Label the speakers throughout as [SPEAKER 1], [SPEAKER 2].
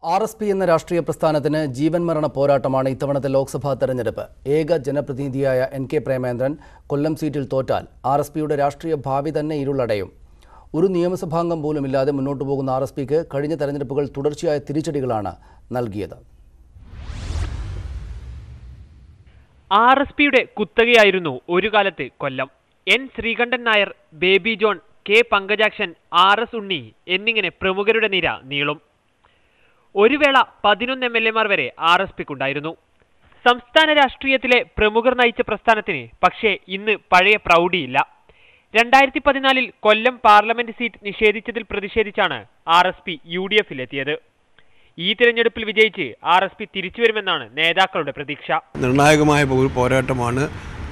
[SPEAKER 1] RSP എന്ന രാഷ്ട്രീയ പ്രസ്ഥാനത്തിന് ജീവൻ മരണ പോരാട്ടമാണ് ഇത്തവണത്തെ ലോക്സഭാ തെരഞ്ഞെടുപ്പ്. ഏക ജനപ്രതിനിധിയായ NK പ്രേമേന്ദ്രൻ കൊല്ലം സീറ്റിൽ തോറ്റാൽ RSPയുടെ രാഷ്ട്രീയ ഭാവി തന്നെ ഇരുളടയും. ഒരു നിയമസഭാംഗം പോലുമില്ലാതെ മുന്നോട്ടു പോകുന്ന RSPക്ക് കഴിഞ്ഞ തെരഞ്ഞെടുപ്പുകൾ തുടർച്ചയായ തിരിച്ചടികളാണ് നൽകിയത്.
[SPEAKER 2] RSPയുടെ കുത്തകയായിരുന്നു ഒരു കാലത്ത് Kollam. N Sreekantan Nair, Baby John, K Pankajakshan, RS Unni എന്നിങ്ങനെ പ്രമുഖരുടെ നിര നീളും. ഒരു വേള 11 MLAമാർ വരെ RSPക്കുണ്ടായിരുന്നു. സംസ്ഥാന രാഷ്ട്രീയത്തിലെ പ്രമുഖർ നയിച്ച പ്രസ്ഥാനത്തിന് പക്ഷേ ഇന്ന് പഴയ പ്രൗഢിയില്ല. 2014 കൊല്ലം പാർലമെന്റ് സീറ്റ് നിഷേധിച്ചതിൽ പ്രതിഷേധിച്ചാണ് RSP UDFിലെത്തിയത്. ഈ തിരഞ്ഞെടുപ്പിൽ വിജയിച്ച് RSP തിരിച്ചുവരുമെന്നാണ് നേതാക്കളുടെ പ്രതീക്ഷ.
[SPEAKER 3] നിർണായകമായ പോരാട്ടമാണ്.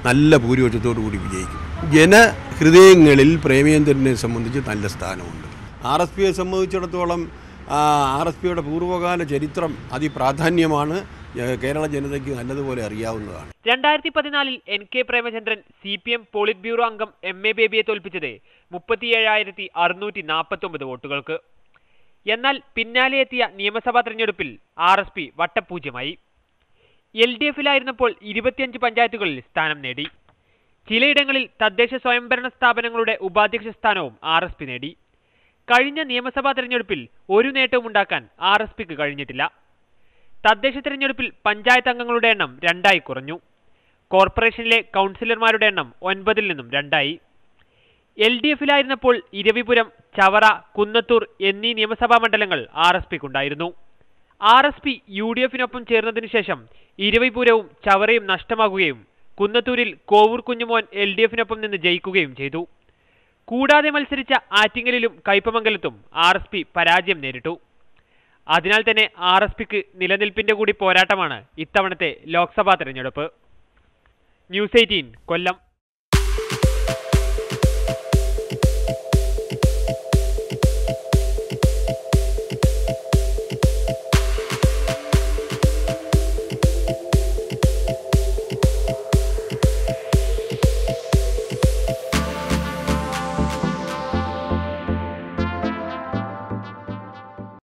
[SPEAKER 3] നല്ല ഭൂരിപക്ഷത്തോടുകൂടി വിജയിക്കും. ജനഹൃദയങ്ങളിൽ പ്രേമേന്ദ്രനെ സംബന്ധിച്ച് നല്ല സ്ഥാനമുണ്ട്. RSPയെ സംബന്ധിച്ചിടത്തോളം RSPയുടെ പൂർവ്വകാല ചരിത്രം അതിപ്രാധാന്യമാണ്. കേരള ജനതയ്ക്ക് നല്ലതുപോലെ അറിയാവുന്നതാണ്.
[SPEAKER 2] 2014 NK Premachandran CPM polit bureau അംഗം MA ബേബിയെ തോൽപ്പിച്ചത് 37,649 വോട്ടുകൾക്ക്. എന്നാൽ പിന്നാലെ എത്തിയ നിയമസഭാ തെരഞ്ഞെടുപ്പിൽ RSP വട്ടപൂജ്യമായി. LDFിലായിരുന്നപ്പോൾ 25 പഞ്ചായത്തുകളിൽ സ്ഥാനം നേടി. ചിലയിടങ്ങളിൽ തദ്ദേശ സ്വയംഭരണ സ്ഥാപനങ്ങളുടെ ഉപാധ്യക്ഷ സ്ഥാനവും RSP നേടി. കഴിഞ്ഞ നിയമസഭാ തെരഞ്ഞെടുപ്പിൽ ഒരു നേട്ടവും ഉണ്ടാക്കാൻ RSPക്ക് കഴിഞ്ഞിട്ടില്ല. തദ്ദേശ തെരഞ്ഞെടുപ്പിൽ പഞ്ചായത്ത് അംഗങ്ങളുടെ എണ്ണം 2 കുറഞ്ഞു. കോർപ്പറേഷനിലെ കൗൺസിലർമാരുടെ എണ്ണം 9 നിന്നും 2. LDFിലായിരുന്നപ്പോൾ ഇരവിപുരം, ചവറ, കുന്നത്തൂർ എന്നീ നിയമസഭാ മണ്ഡലങ്ങൾ RSPക്കുണ്ടായിരുന്നു. RSP UDFിനൊപ്പം ചേർന്നതിനു ശേഷം ഇരവിപുരവും ചവറയും നഷ്ടമാകുകയും കുന്നത്തൂരിൽ കോവൂർ കുഞ്ഞുമോൻ LDFിനൊപ്പം നിന്ന് ജയിക്കുകയും ചെയ്തു. കൂടാതെ മത്സരിച്ച ആറ്റിങ്ങലിലും കയ്പമംഗലത്തും RSP പരാജയം നേരിട്ടു. അതിനാൽ തന്നെ RSPക്ക് നിലനിൽപ്പിന്റെ കൂടി പോരാട്ടമാണ് ഇത്തവണത്തെ ലോക്സഭാ തെരഞ്ഞെടുപ്പ്. News 18 കൊല്ലം.